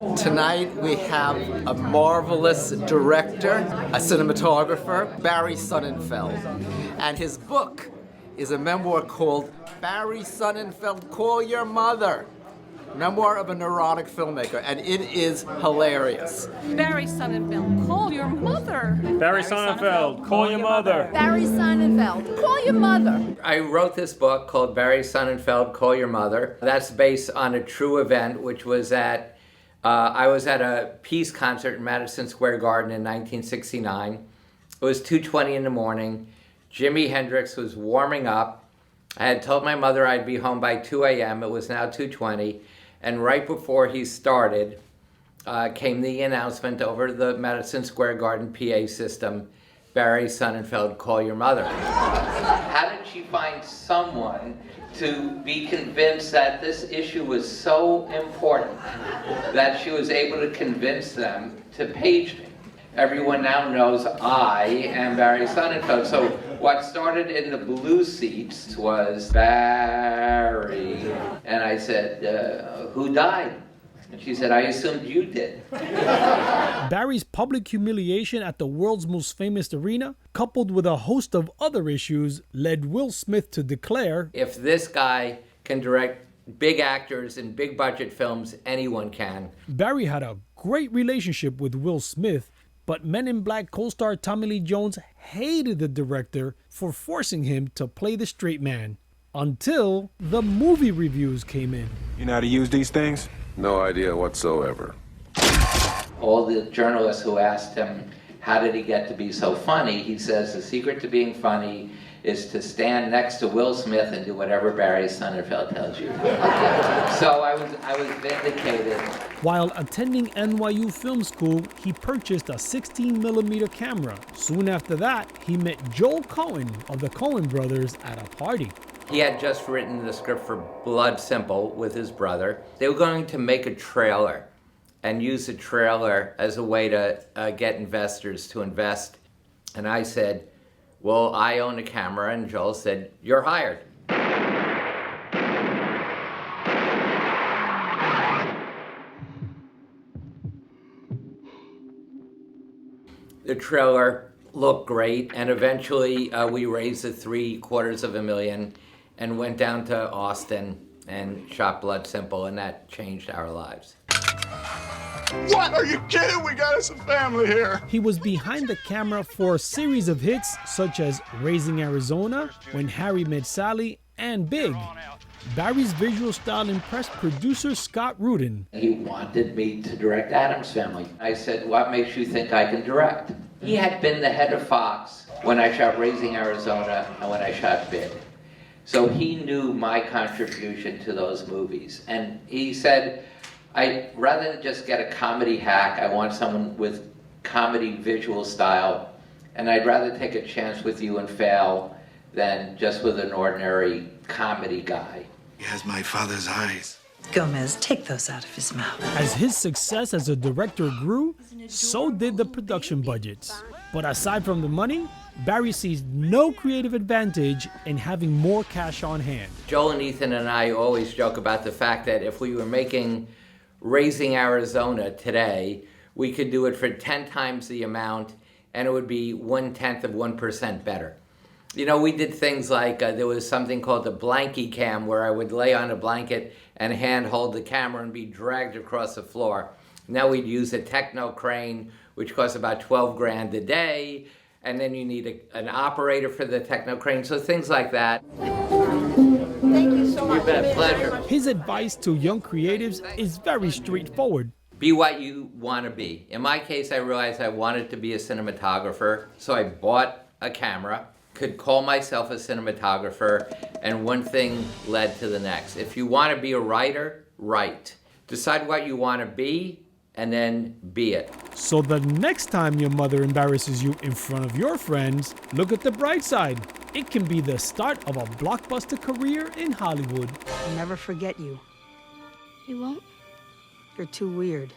Tonight we have a marvelous director, a cinematographer, Barry Sonnenfeld. And his book is a memoir called Barry Sonnenfeld, Call Your Mother. Memoir of a neurotic filmmaker, and it is hilarious. Barry Sonnenfeld, Call Your Mother. Barry Sonnenfeld, Call Your Mother. Barry Sonnenfeld, Call Your Mother. I wrote this book called Barry Sonnenfeld, Call Your Mother. That's based on a true event, which was I was at a peace concert in Madison Square Garden in 1969. It was 2:20 in the morning. Jimi Hendrix was warming up. I had told my mother I'd be home by 2 a.m. It was now 2:20. And right before he started, came the announcement over the Madison Square Garden PA system, Barry Sonnenfeld, Call Your Mother. How did she find someone to be convinced that this issue was so important that she was able to convince them to page me? Everyone now knows I am Barry Sonnenfeld. So what started in the blue seats was Barry. And I said, who died? And she said, I assumed you did. Barry's public humiliation at the world's most famous arena, coupled with a host of other issues, led Will Smith to declare, if this guy can direct big actors in big budget films, anyone can. Barry had a great relationship with Will Smith, but Men in Black co-star Tommy Lee Jones hated the director for forcing him to play the straight man. Until the movie reviews came in. You know how to use these things? No idea whatsoever. All the journalists who asked him, how did he get to be so funny? He says, the secret to being funny is to stand next to Will Smith and do whatever Barry Sonnenfeld tells you. So I was vindicated. While attending NYU Film School, he purchased a 16mm camera. Soon after that, he met Joel Coen of the Coen brothers at a party. He had just written the script for Blood Simple with his brother. They were going to make a trailer and use the trailer as a way to get investors to invest. And I said, well, I own a camera, and Joel said, you're hired. The trailer looked great, and eventually we raised the $750,000 and went down to Austin and shot Blood Simple, and that changed our lives. What? Are you kidding? We got us a family here. He was behind the camera for a series of hits such as Raising Arizona, When Harry Met Sally, and Big. Barry's visual style impressed producer Scott Rudin. He wanted me to direct Addams Family. I said, what makes you think I can direct? He had been the head of Fox when I shot Raising Arizona and when I shot Big. So he knew my contribution to those movies. And he said, rather than just get a comedy hack, I want someone with comedy visual style, and I'd rather take a chance with you and fail than just with an ordinary comedy guy. He has my father's eyes. Gomez, take those out of his mouth. As his success as a director grew, so did the production budgets. But aside from the money, Barry sees no creative advantage in having more cash on hand. Joel and Ethan and I always joke about the fact that if we were making Raising Arizona today, we could do it for 10 times the amount, and it would be 0.1% better. You know, we did things like, there was something called the blankie cam, where I would lay on a blanket and hand hold the camera and be dragged across the floor. Now we'd use a techno crane, which costs about 12 grand a day, and then you need an operator for the techno crane, so things like that. Thank you so much. You've been a pleasure. His advice to young creatives is very straightforward. Be what you want to be. In my case, I realized I wanted to be a cinematographer, so I bought a camera, could call myself a cinematographer, and one thing led to the next. If you want to be a writer, write. Decide what you want to be, and then be it. So the next time your mother embarrasses you in front of your friends, look at the bright side. It can be the start of a blockbuster career in Hollywood. I'll never forget you. You won't? You're too weird.